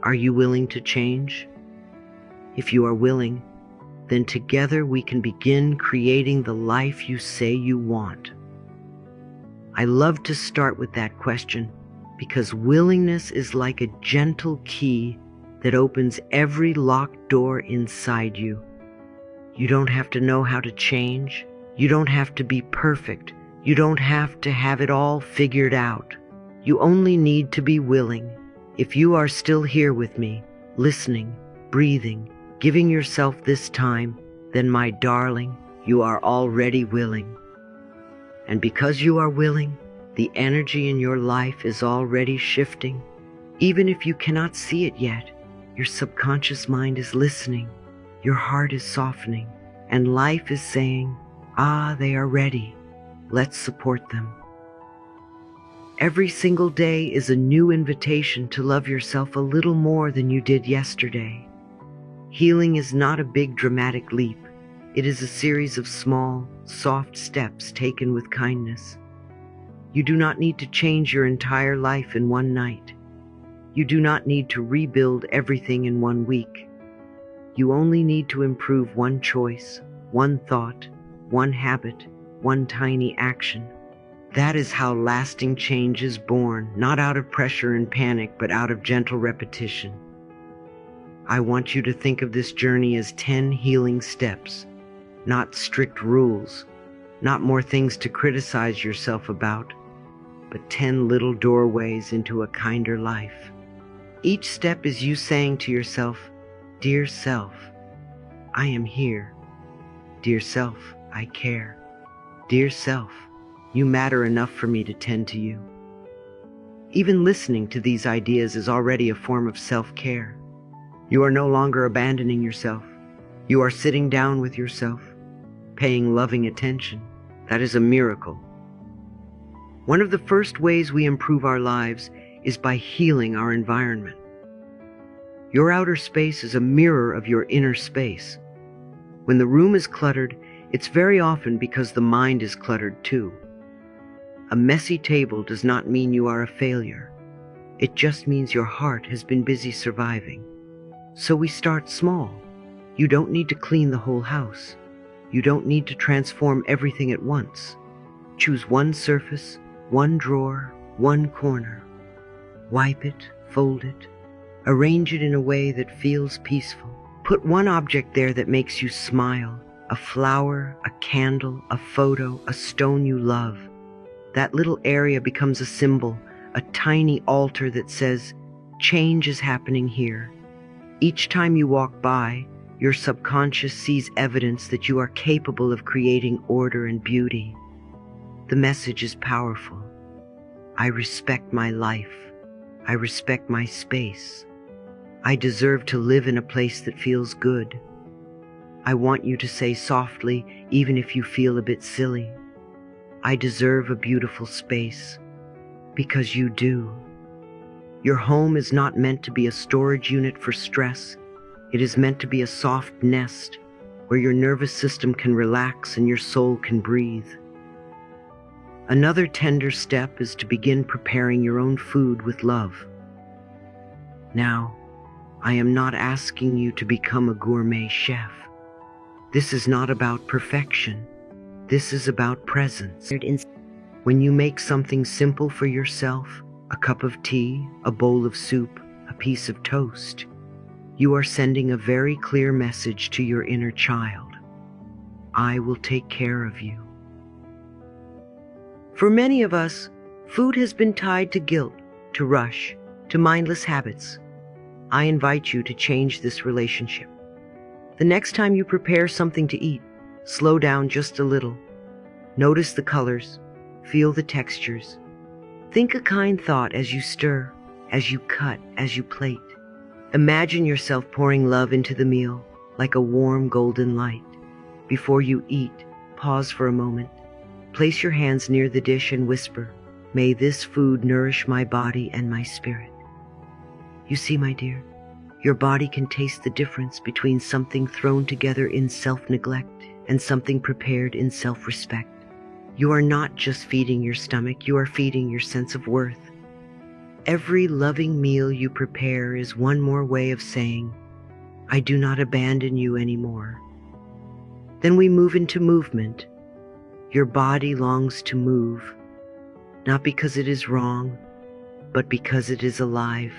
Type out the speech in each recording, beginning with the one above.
Are you willing to change? If you are willing, then together we can begin creating the life you say you want. I love to start with that question because willingness is like a gentle key that opens every locked door inside you. You don't have to know how to change. You don't have to be perfect. You don't have to have it all figured out. You only need to be willing. If you are still here with me, listening, breathing, giving yourself this time, then my darling, you are already willing. And because you are willing, the energy in your life is already shifting. Even if you cannot see it yet, your subconscious mind is listening, your heart is softening, and life is saying, they are ready. Let's support them. Every single day is a new invitation to love yourself a little more than you did yesterday. Healing is not a big dramatic leap. It is a series of small, soft steps taken with kindness. You do not need to change your entire life in one night. You do not need to rebuild everything in 1 week. You only need to improve one choice, one thought, one habit, one tiny action. That is how lasting change is born, not out of pressure and panic, but out of gentle repetition. I want you to think of this journey as 10 healing steps, not strict rules, not more things to criticize yourself about, but 10 little doorways into a kinder life. Each step is you saying to yourself, "Dear self, I am here. Dear self, I care. Dear self, you matter enough for me to tend to you." Even listening to these ideas is already a form of self-care. You are no longer abandoning yourself. You are sitting down with yourself, paying loving attention. That is a miracle. One of the first ways we improve our lives is by healing our environment. Your outer space is a mirror of your inner space. When the room is cluttered, it's very often because the mind is cluttered too. A messy table does not mean you are a failure. It just means your heart has been busy surviving. So we start small. You don't need to clean the whole house. You don't need to transform everything at once. Choose one surface, one drawer, one corner. Wipe it, fold it, arrange it in a way that feels peaceful. Put one object there that makes you smile, a flower, a candle, a photo, a stone you love. That little area becomes a symbol, a tiny altar that says, change is happening here. Each time you walk by, your subconscious sees evidence that you are capable of creating order and beauty. The message is powerful. I respect my life. I respect my space. I deserve to live in a place that feels good. I want you to say softly, even if you feel a bit silly, I deserve a beautiful space, because you do. Your home is not meant to be a storage unit for stress. It is meant to be a soft nest where your nervous system can relax and your soul can breathe. Another tender step is to begin preparing your own food with love. Now, I am not asking you to become a gourmet chef. This is not about perfection. This is about presence. When you make something simple for yourself, a cup of tea, a bowl of soup, a piece of toast, you are sending a very clear message to your inner child. I will take care of you. For many of us, food has been tied to guilt, to rush, to mindless habits. I invite you to change this relationship. The next time you prepare something to eat, slow down just a little. Notice the colors, feel the textures. Think a kind thought as you stir, as you cut, as you plate. Imagine yourself pouring love into the meal, like a warm golden light. Before you eat, pause for a moment. Place your hands near the dish and whisper, "May this food nourish my body and my spirit." You see, my dear, your body can taste the difference between something thrown together in self-neglect and something prepared in self-respect. You are not just feeding your stomach, you are feeding your sense of worth. Every loving meal you prepare is one more way of saying, I do not abandon you anymore. Then we move into movement. Your body longs to move, not because it is wrong, but because it is alive.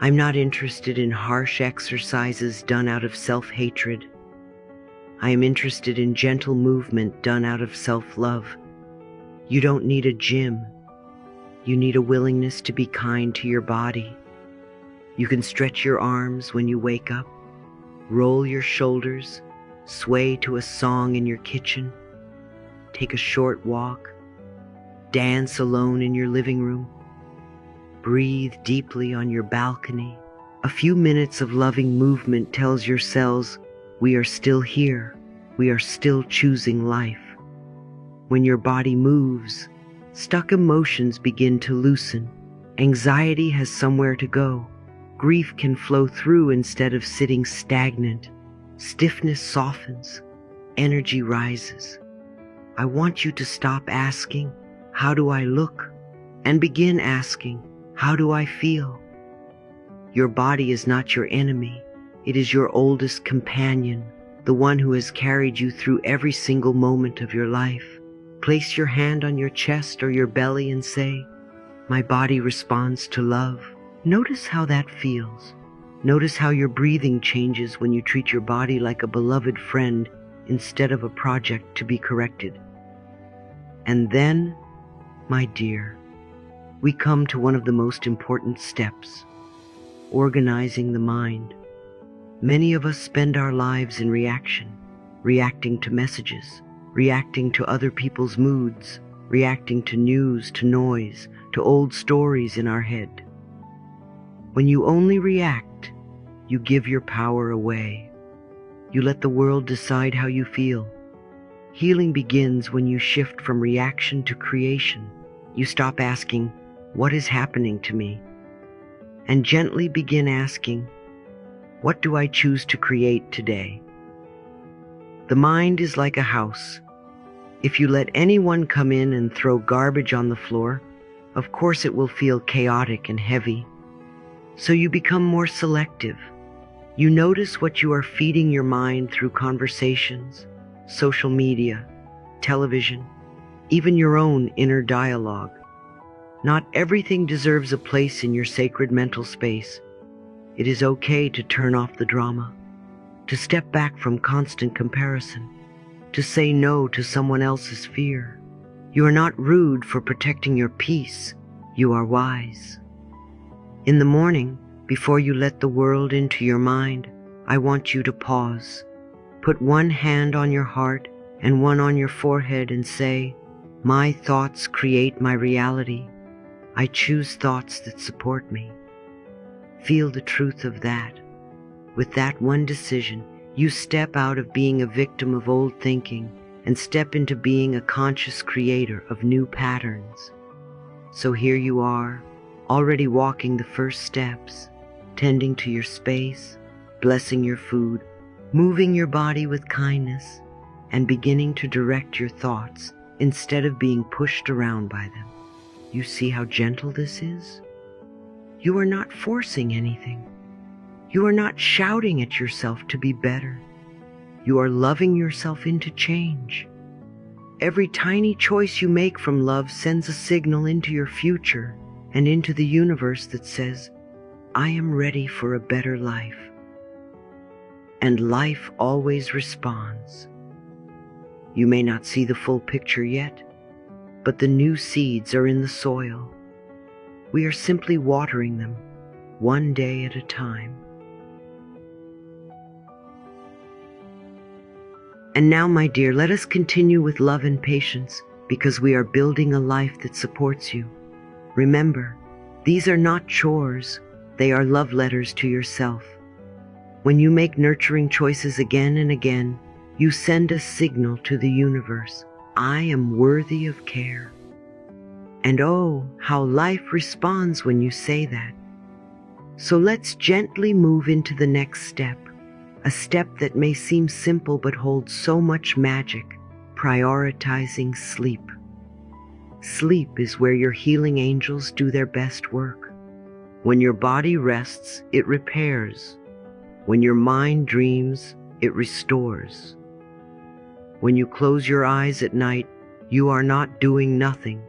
I'm not interested in harsh exercises done out of self-hatred. I am interested in gentle movement done out of self-love. You don't need a gym. You need a willingness to be kind to your body. You can stretch your arms when you wake up, roll your shoulders, sway to a song in your kitchen, take a short walk, dance alone in your living room, breathe deeply on your balcony. A few minutes of loving movement tells your cells, we are still here, we are still choosing life. When your body moves, stuck emotions begin to loosen. Anxiety has somewhere to go. Grief can flow through instead of sitting stagnant. Stiffness softens. Energy rises. I want you to stop asking, how do I look? And begin asking, how do I feel? Your body is not your enemy. It is your oldest companion, the one who has carried you through every single moment of your life. Place your hand on your chest or your belly and say, my body responds to love. Notice how that feels. Notice how your breathing changes when you treat your body like a beloved friend instead of a project to be corrected. And then, my dear, we come to one of the most important steps, organizing the mind. Many of us spend our lives in reaction, reacting to messages, reacting to other people's moods, reacting to news, to noise, to old stories in our head. When you only react, you give your power away. You let the world decide how you feel. Healing begins when you shift from reaction to creation. You stop asking, what is happening to me? And gently begin asking, what do I choose to create today? The mind is like a house. If you let anyone come in and throw garbage on the floor, of course it will feel chaotic and heavy. So you become more selective. You notice what you are feeding your mind through conversations, social media, television, even your own inner dialogue. Not everything deserves a place in your sacred mental space. It is okay to turn off the drama, to step back from constant comparison, to say no to someone else's fear. You are not rude for protecting your peace. You are wise. In the morning, before you let the world into your mind, I want you to pause. Put one hand on your heart and one on your forehead and say, my thoughts create my reality. I choose thoughts that support me. Feel the truth of that. With that one decision, you step out of being a victim of old thinking and step into being a conscious creator of new patterns. So here you are, already walking the first steps, tending to your space, blessing your food, moving your body with kindness, and beginning to direct your thoughts instead of being pushed around by them. You see how gentle this is? You are not forcing anything. You are not shouting at yourself to be better. You are loving yourself into change. Every tiny choice you make from love sends a signal into your future and into the universe that says, I am ready for a better life. And life always responds. You may not see the full picture yet, but the new seeds are in the soil. We are simply watering them, one day at a time. And now, my dear, let us continue with love and patience, because we are building a life that supports you. Remember, these are not chores, they are love letters to yourself. When you make nurturing choices again and again, you send a signal to the universe. I am worthy of care. And oh, how life responds when you say that. So let's gently move into the next step, a step that may seem simple but holds so much magic, prioritizing sleep. Sleep is where your healing angels do their best work. When your body rests, it repairs. When your mind dreams, it restores. When you close your eyes at night, you are not doing nothing.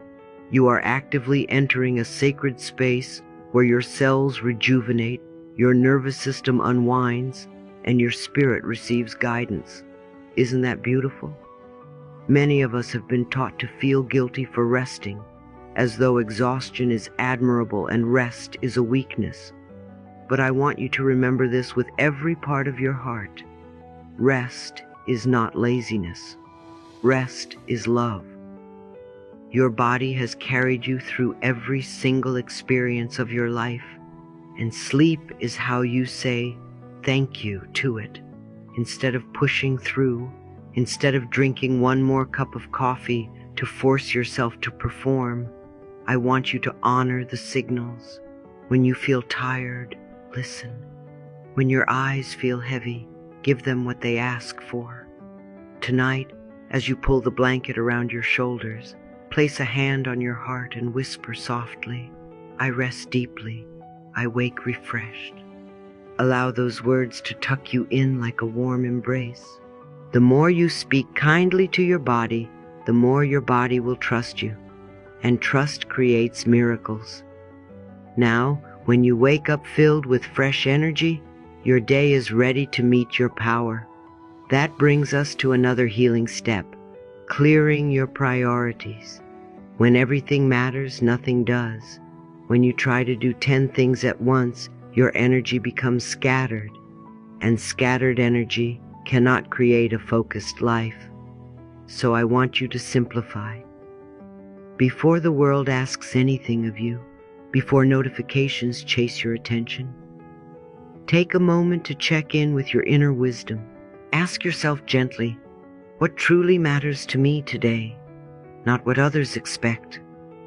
You are actively entering a sacred space where your cells rejuvenate, your nervous system unwinds, and your spirit receives guidance. Isn't that beautiful? Many of us have been taught to feel guilty for resting, as though exhaustion is admirable and rest is a weakness. But I want you to remember this with every part of your heart. Rest is not laziness. Rest is love. Your body has carried you through every single experience of your life, and sleep is how you say thank you to it. Instead of pushing through, instead of drinking one more cup of coffee to force yourself to perform, I want you to honor the signals. When you feel tired, listen. When your eyes feel heavy, give them what they ask for. Tonight, as you pull the blanket around your shoulders, place a hand on your heart and whisper softly, I rest deeply, I wake refreshed. Allow those words to tuck you in like a warm embrace. The more you speak kindly to your body, the more your body will trust you. And trust creates miracles. Now, when you wake up filled with fresh energy, your day is ready to meet your power. That brings us to another healing step, clearing your priorities. When everything matters, nothing does. When you try to do 10 things at once, your energy becomes scattered, and scattered energy cannot create a focused life. So I want you to simplify. Before the world asks anything of you, before notifications chase your attention, take a moment to check in with your inner wisdom. Ask yourself gently, what truly matters to me today? Not what others expect,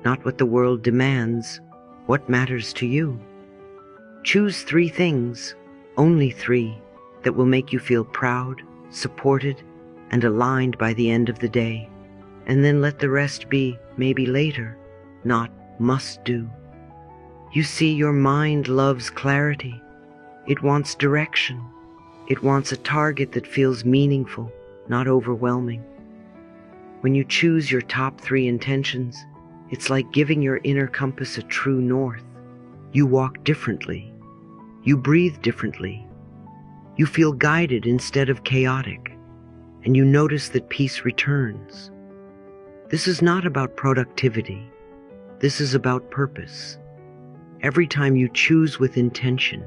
not what the world demands. What matters to you? Choose 3 things, only 3, that will make you feel proud, supported, and aligned by the end of the day. And then let the rest be maybe later, not must do. You see, your mind loves clarity. It wants direction. It wants a target that feels meaningful, not overwhelming. When you choose your top 3 intentions, it's like giving your inner compass a true north. You walk differently. You breathe differently. You feel guided instead of chaotic, and you notice that peace returns. This is not about productivity. This is about purpose. Every time you choose with intention,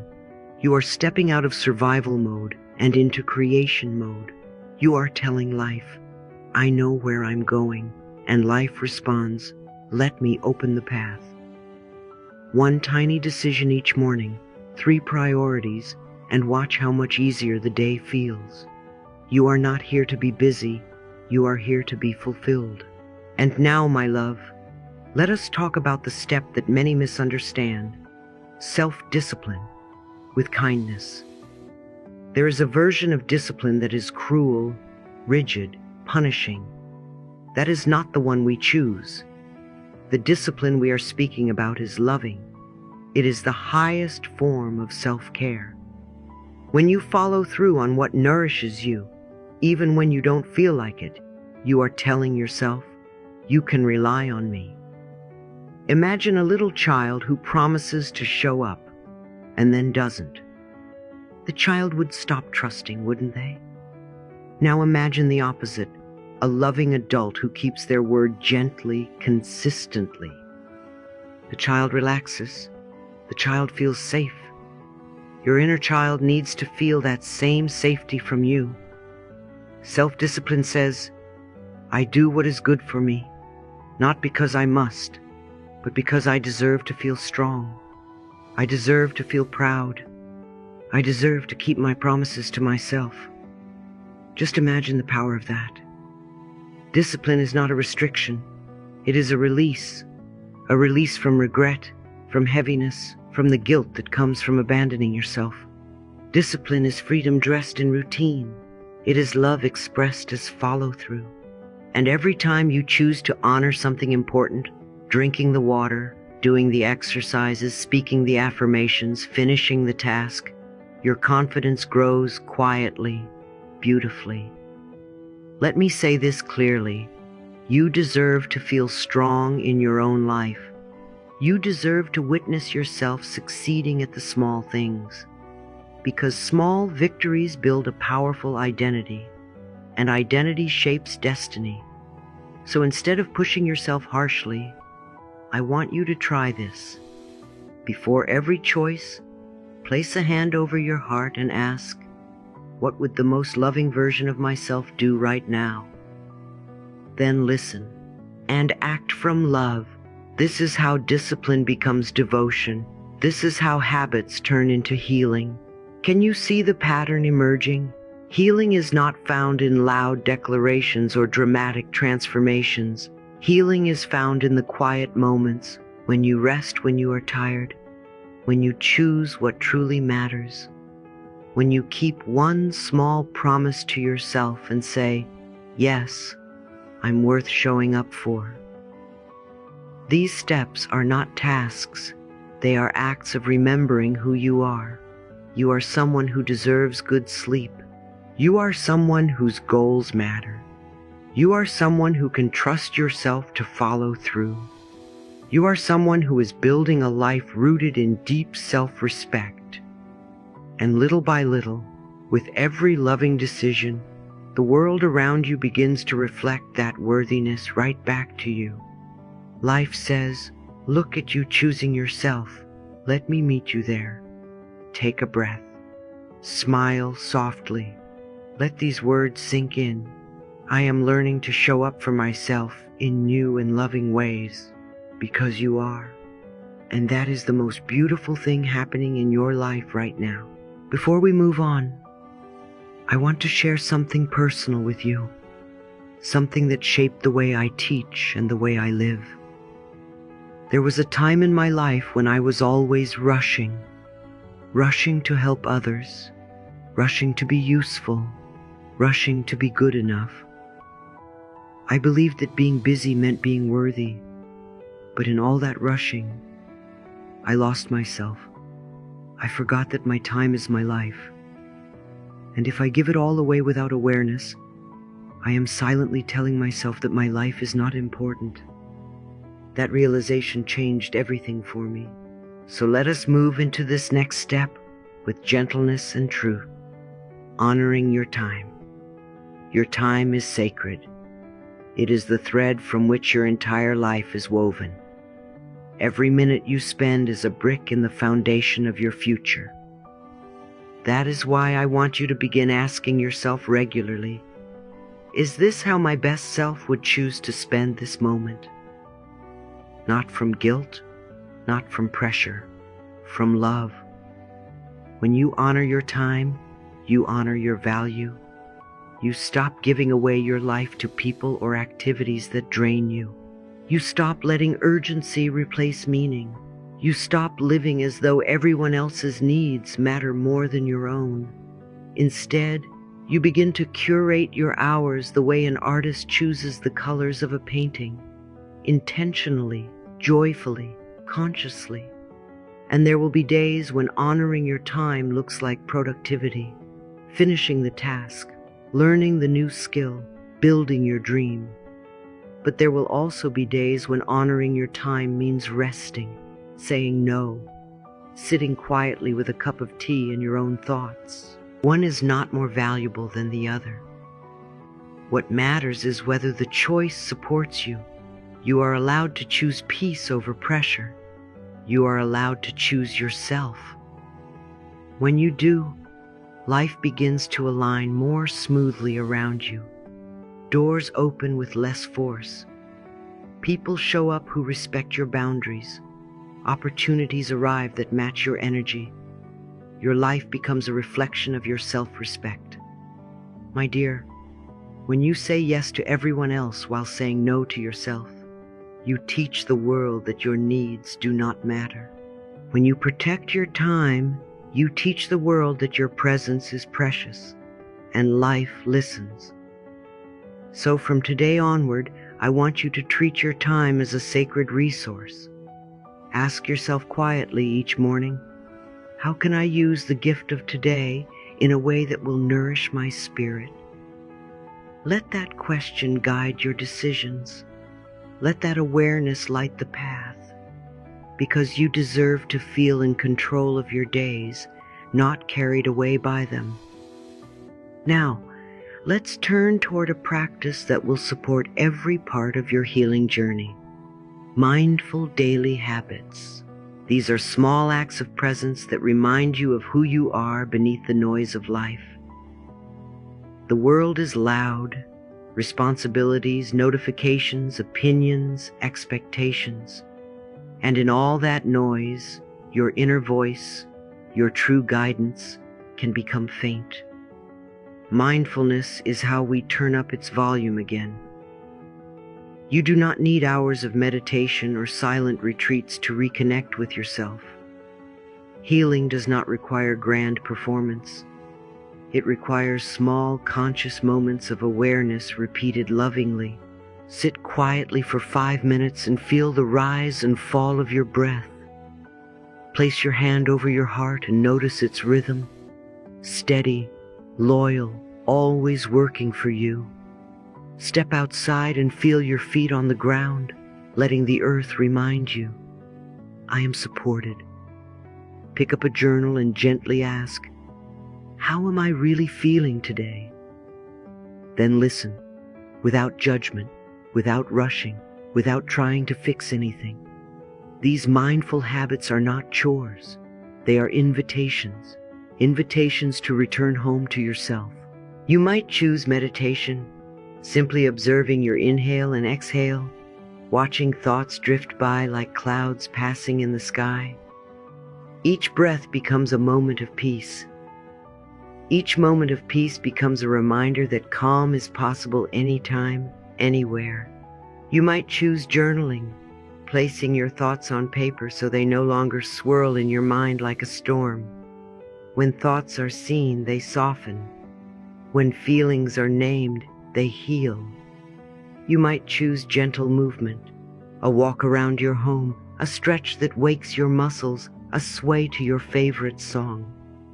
you are stepping out of survival mode and into creation mode. You are telling life, I know where I'm going, and life responds, let me open the path. 1 tiny decision each morning, 3 priorities, and watch how much easier the day feels. You are not here to be busy, you are here to be fulfilled. And now, my love, let us talk about the step that many misunderstand, self-discipline with kindness. There is a version of discipline that is cruel, rigid, punishing. That is not the one we choose. The discipline we are speaking about is loving. It is the highest form of self-care. When you follow through on what nourishes you, even when you don't feel like it, you are telling yourself, you can rely on me. Imagine a little child who promises to show up and then doesn't. The child would stop trusting, wouldn't they? Now imagine the opposite, a loving adult who keeps their word gently, consistently. The child relaxes. The child feels safe. Your inner child needs to feel that same safety from you. Self-discipline says, I do what is good for me, not because I must, but because I deserve to feel strong. I deserve to feel proud. I deserve to keep my promises to myself. Just imagine the power of that. Discipline is not a restriction. It is a release from regret, from heaviness, from the guilt that comes from abandoning yourself. Discipline is freedom dressed in routine. It is love expressed as follow-through. And every time you choose to honor something important, drinking the water, doing the exercises, speaking the affirmations, finishing the task, your confidence grows quietly, beautifully. Let me say this clearly. You deserve to feel strong in your own life. You deserve to witness yourself succeeding at the small things. Because small victories build a powerful identity, and identity shapes destiny. So instead of pushing yourself harshly, I want you to try this. Before every choice, place a hand over your heart and ask, what would the most loving version of myself do right now? Then listen and act from love. This is how discipline becomes devotion. This is how habits turn into healing. Can you see the pattern emerging? Healing is not found in loud declarations or dramatic transformations. Healing is found in the quiet moments, when you rest when you are tired, when you choose what truly matters, when you keep one small promise to yourself and say, yes, I'm worth showing up for. These steps are not tasks. They are acts of remembering who you are. You are someone who deserves good sleep. You are someone whose goals matter. You are someone who can trust yourself to follow through. You are someone who is building a life rooted in deep self-respect. And little by little, with every loving decision, the world around you begins to reflect that worthiness right back to you. Life says, look at you choosing yourself. Let me meet you there. Take a breath. Smile softly. Let these words sink in. I am learning to show up for myself in new and loving ways, because you are. And that is the most beautiful thing happening in your life right now. Before we move on, I want to share something personal with you. Something that shaped the way I teach and the way I live. There was a time in my life when I was always rushing to help others, rushing to be useful, rushing to be good enough. I believed that being busy meant being worthy, but in all that rushing, I lost myself. I forgot that my time is my life. And if I give it all away without awareness, I am silently telling myself that my life is not important. That realization changed everything for me. So let us move into this next step with gentleness and truth, honoring your time. Your time is sacred. It is the thread from which your entire life is woven. Every minute you spend is a brick in the foundation of your future. That is why I want you to begin asking yourself regularly, is this how my best self would choose to spend this moment? Not from guilt, not from pressure, from love. When you honor your time, you honor your value. You stop giving away your life to people or activities that drain you. You stop letting urgency replace meaning. You stop living as though everyone else's needs matter more than your own. Instead, you begin to curate your hours the way an artist chooses the colors of a painting, intentionally, joyfully, consciously. And there will be days when honoring your time looks like productivity, finishing the task, learning the new skill, building your dream. But there will also be days when honoring your time means resting, saying no, sitting quietly with a cup of tea and your own thoughts. One is not more valuable than the other. What matters is whether the choice supports you. You are allowed to choose peace over pressure. You are allowed to choose yourself. When you do, life begins to align more smoothly around you. Doors open with less force. People show up who respect your boundaries. Opportunities arrive that match your energy. Your life becomes a reflection of your self-respect. My dear, when you say yes to everyone else while saying no to yourself, you teach the world that your needs do not matter. When you protect your time, you teach the world that your presence is precious, and life listens. So from today onward, I want you to treat your time as a sacred resource. Ask yourself quietly each morning, how can I use the gift of today in a way that will nourish my spirit? Let that question guide your decisions. Let that awareness light the path, because you deserve to feel in control of your days, not carried away by them. Now, let's turn toward a practice that will support every part of your healing journey. Mindful daily habits. These are small acts of presence that remind you of who you are beneath the noise of life. The world is loud. Responsibilities, notifications, opinions, expectations. And in all that noise, your inner voice, your true guidance, can become faint. Mindfulness is how we turn up its volume again. You do not need hours of meditation or silent retreats to reconnect with yourself. Healing does not require grand performance. It requires small, conscious moments of awareness repeated lovingly. Sit quietly for 5 minutes and feel the rise and fall of your breath. Place your hand over your heart and notice its rhythm. Steady, loyal, always working for you. Step outside and feel your feet on the ground, letting the earth remind you, I am supported. Pick up a journal and gently ask, how am I really feeling today? Then listen, without judgment, without rushing, without trying to fix anything. These mindful habits are not chores. They are invitations, invitations to return home to yourself. You might choose meditation, simply observing your inhale and exhale, watching thoughts drift by like clouds passing in the sky. Each breath becomes a moment of peace. Each moment of peace becomes a reminder that calm is possible anytime, anywhere. You might choose journaling, placing your thoughts on paper so they no longer swirl in your mind like a storm. When thoughts are seen, they soften. When feelings are named, they heal. You might choose gentle movement, a walk around your home, a stretch that wakes your muscles, a sway to your favorite song.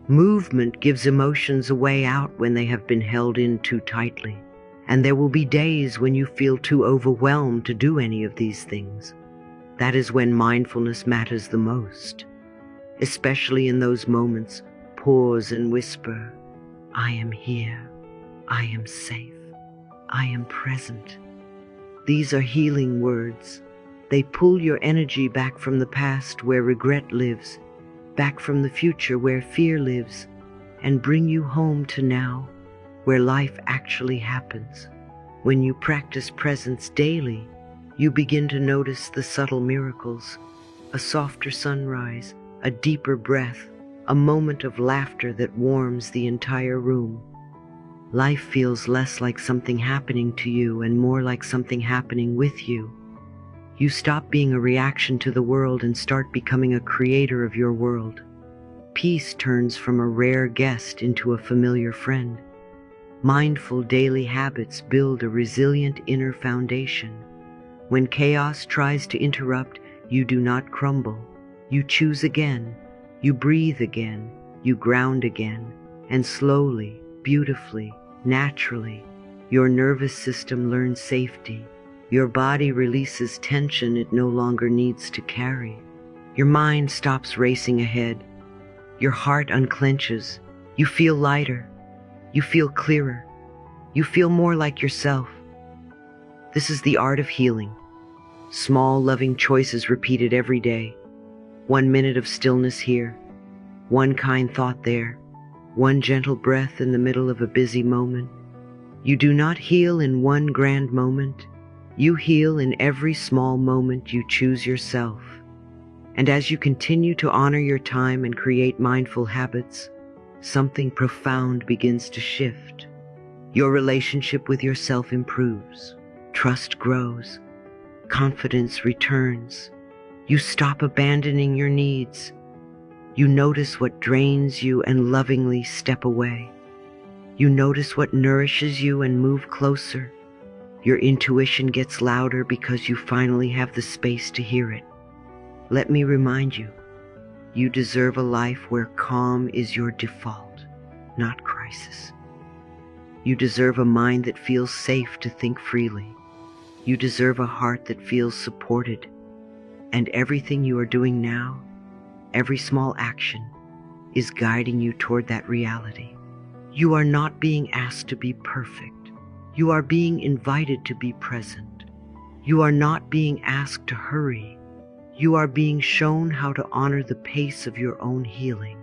Movement gives emotions a way out when they have been held in too tightly, and there will be days when you feel too overwhelmed to do any of these things. That is when mindfulness matters the most. Especially in those moments, pause and whisper, I am here, I am safe, I am present. These are healing words. They pull your energy back from the past where regret lives, back from the future where fear lives, and bring you home to now, where life actually happens. When you practice presence daily, you begin to notice the subtle miracles, a softer sunrise, a deeper breath, a moment of laughter that warms the entire room. Life feels less like something happening to you and more like something happening with you. You stop being a reaction to the world and start becoming a creator of your world. Peace turns from a rare guest into a familiar friend. Mindful daily habits build a resilient inner foundation. When chaos tries to interrupt, you do not crumble. You choose again, you breathe again, you ground again, and slowly, beautifully, naturally, your nervous system learns safety. Your body releases tension it no longer needs to carry. Your mind stops racing ahead. Your heart unclenches. You feel lighter. You feel clearer. You feel more like yourself. This is the art of healing. Small, loving choices repeated every day. 1 minute of stillness here. One kind thought there. One gentle breath in the middle of a busy moment. You do not heal in one grand moment. You heal in every small moment you choose yourself. And as you continue to honor your time and create mindful habits, something profound begins to shift. Your relationship with yourself improves. Trust grows. Confidence returns. You stop abandoning your needs. You notice what drains you and lovingly step away. You notice what nourishes you and move closer. Your intuition gets louder because you finally have the space to hear it. Let me remind you, you deserve a life where calm is your default, not crisis. You deserve a mind that feels safe to think freely. You deserve a heart that feels supported. And everything you are doing now, every small action, is guiding you toward that reality. You are not being asked to be perfect. You are being invited to be present. You are not being asked to hurry. You are being shown how to honor the pace of your own healing.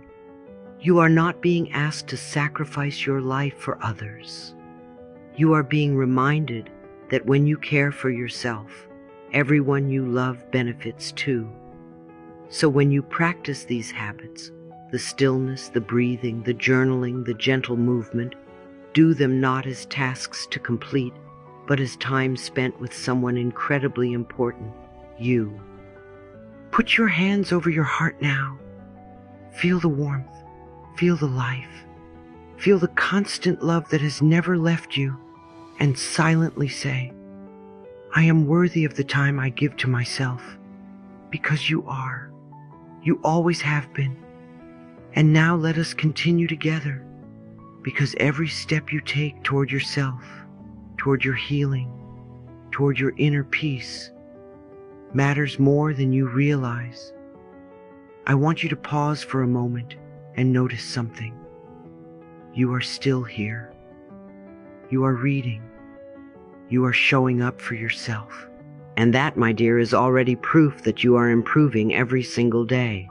You are not being asked to sacrifice your life for others. You are being reminded that when you care for yourself, everyone you love benefits too. So when you practice these habits, the stillness, the breathing, the journaling, the gentle movement, do them not as tasks to complete, but as time spent with someone incredibly important, you. Put your hands over your heart now. Feel the warmth. Feel the life. Feel the constant love that has never left you, and silently say, I am worthy of the time I give to myself, because you are. You always have been. And now let us continue together, because every step you take toward yourself, toward your healing, toward your inner peace, matters more than you realize. I want you to pause for a moment and notice something. You are still here. You are reading. You are showing up for yourself. And that, my dear, is already proof that you are improving every single day.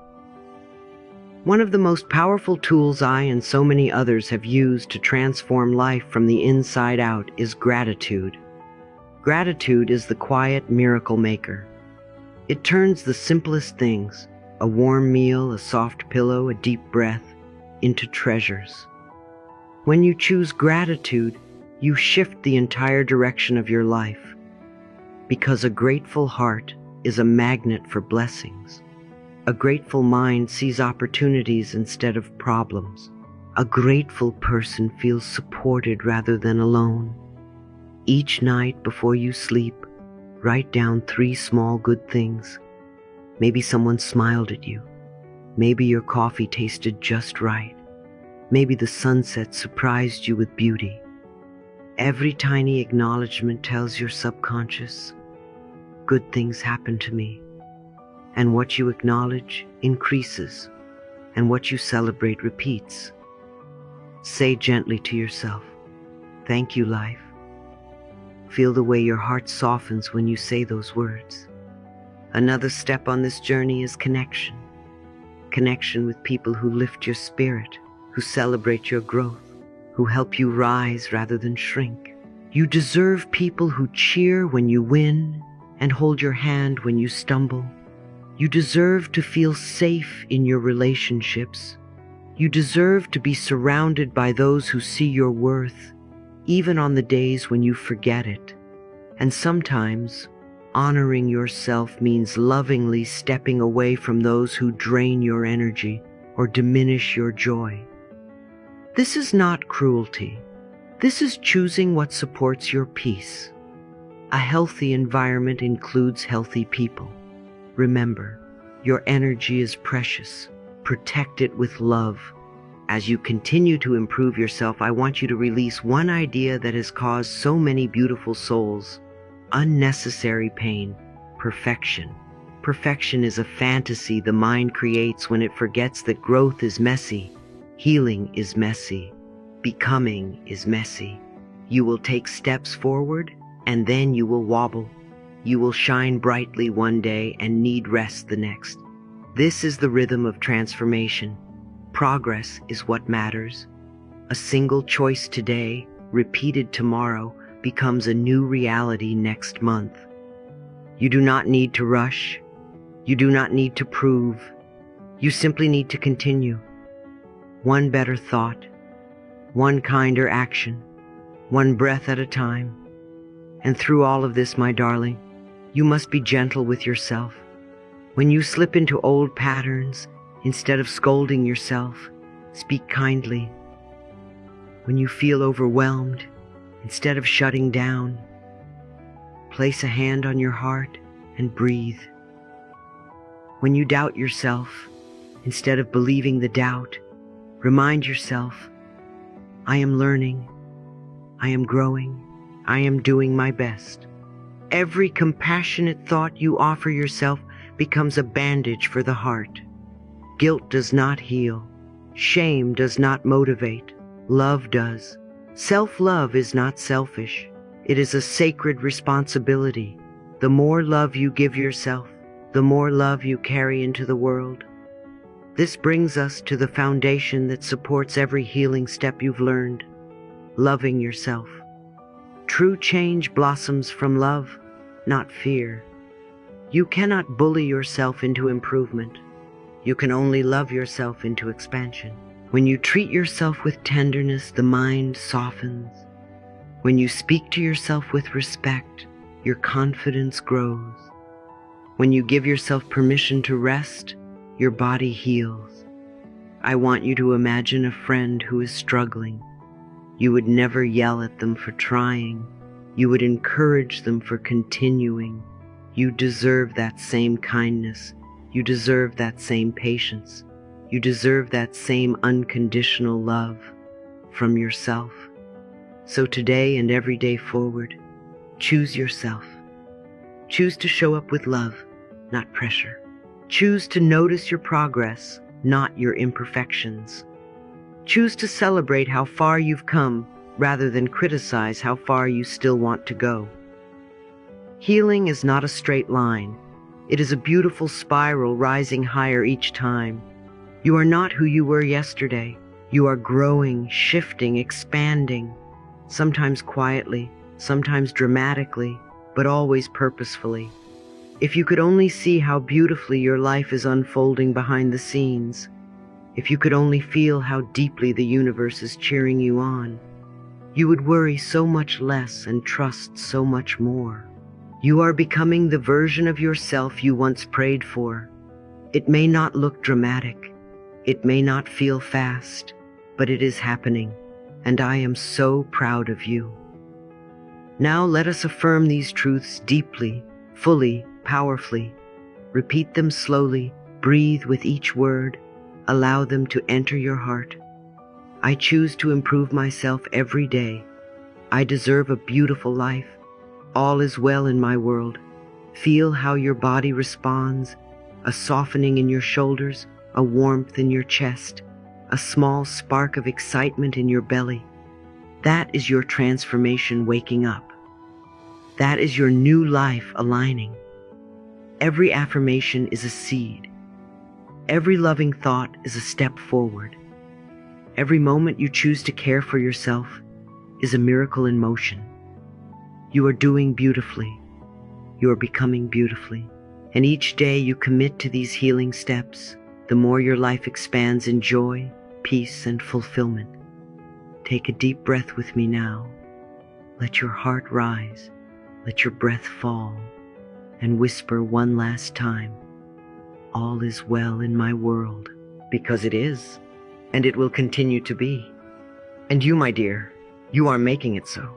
One of the most powerful tools I and so many others have used to transform life from the inside out is gratitude. Gratitude is the quiet miracle maker. It turns the simplest things, a warm meal, a soft pillow, a deep breath, into treasures. When you choose gratitude, you shift the entire direction of your life, because a grateful heart is a magnet for blessings. A grateful mind sees opportunities instead of problems. A grateful person feels supported rather than alone. Each night before you sleep, write down 3 small good things. Maybe someone smiled at you. Maybe your coffee tasted just right. Maybe the sunset surprised you with beauty. Every tiny acknowledgement tells your subconscious, good things happen to me. And what you acknowledge increases, and what you celebrate repeats. Say gently to yourself, thank you, life. Feel the way your heart softens when you say those words. Another step on this journey is connection. Connection with people who lift your spirit, who celebrate your growth, who help you rise rather than shrink. You deserve people who cheer when you win and hold your hand when you stumble. You deserve to feel safe in your relationships. You deserve to be surrounded by those who see your worth, even on the days when you forget it. And sometimes, honoring yourself means lovingly stepping away from those who drain your energy or diminish your joy. This is not cruelty. This is choosing what supports your peace. A healthy environment includes healthy people. Remember, your energy is precious. Protect it with love. As you continue to improve yourself, I want you to release one idea that has caused so many beautiful souls unnecessary pain: perfection. Perfection is a fantasy the mind creates when it forgets that growth is messy, healing is messy, becoming is messy. You will take steps forward, and then you will wobble. You will shine brightly one day and need rest the next. This is the rhythm of transformation. Progress is what matters. A single choice today, repeated tomorrow, becomes a new reality next month. You do not need to rush. You do not need to prove. You simply need to continue. One better thought, one kinder action, one breath at a time. And through all of this, my darling, you must be gentle with yourself. When you slip into old patterns, instead of scolding yourself, speak kindly. When you feel overwhelmed, instead of shutting down, Place a hand on your heart and breathe. When you doubt yourself, instead of believing the doubt, remind yourself, I am learning, I am growing, I am doing my best. Every compassionate thought you offer yourself becomes a bandage for the heart. Guilt does not heal. Shame does not motivate. Love does. Self-love is not selfish. It is a sacred responsibility. The more love you give yourself, the more love you carry into the world. This brings us to the foundation that supports every healing step you've learned: loving yourself. True change blossoms from love, not fear. You cannot bully yourself into improvement. You can only love yourself into expansion. When you treat yourself with tenderness, the mind softens. When you speak to yourself with respect, your confidence grows. When you give yourself permission to rest, your body heals. I want you to imagine a friend who is struggling. You would never yell at them for trying. You would encourage them for continuing. You deserve that same kindness. You deserve that same patience. You deserve that same unconditional love from yourself. So today and every day forward, choose yourself. Choose to show up with love, not pressure. Choose to notice your progress, not your imperfections. Choose to celebrate how far you've come rather than criticize how far you still want to go. Healing is not a straight line. It is a beautiful spiral rising higher each time. You are not who you were yesterday. You are growing, shifting, expanding, sometimes quietly, sometimes dramatically, but always purposefully. If you could only see how beautifully your life is unfolding behind the scenes, if you could only feel how deeply the universe is cheering you on, you would worry so much less and trust so much more. You are becoming the version of yourself you once prayed for. It may not look dramatic. It may not feel fast, but it is happening, and I am so proud of you. Now let us affirm these truths deeply, fully, powerfully. Repeat them slowly, breathe with each word, allow them to enter your heart. I choose to improve myself every day. I deserve a beautiful life. All is well in my world. Feel how your body responds, a softening in your shoulders, a warmth in your chest, a small spark of excitement in your belly. That is your transformation waking up. That is your new life aligning. Every affirmation is a seed. Every loving thought is a step forward. Every moment you choose to care for yourself is a miracle in motion. You are doing beautifully. You are becoming beautifully. And each day you commit to these healing steps, the more your life expands in joy, peace, and fulfillment. Take a deep breath with me now. Let your heart rise. Let your breath fall. And whisper one last time, all is well in my world, because it is, and it will continue to be. And you, my dear, you are making it so.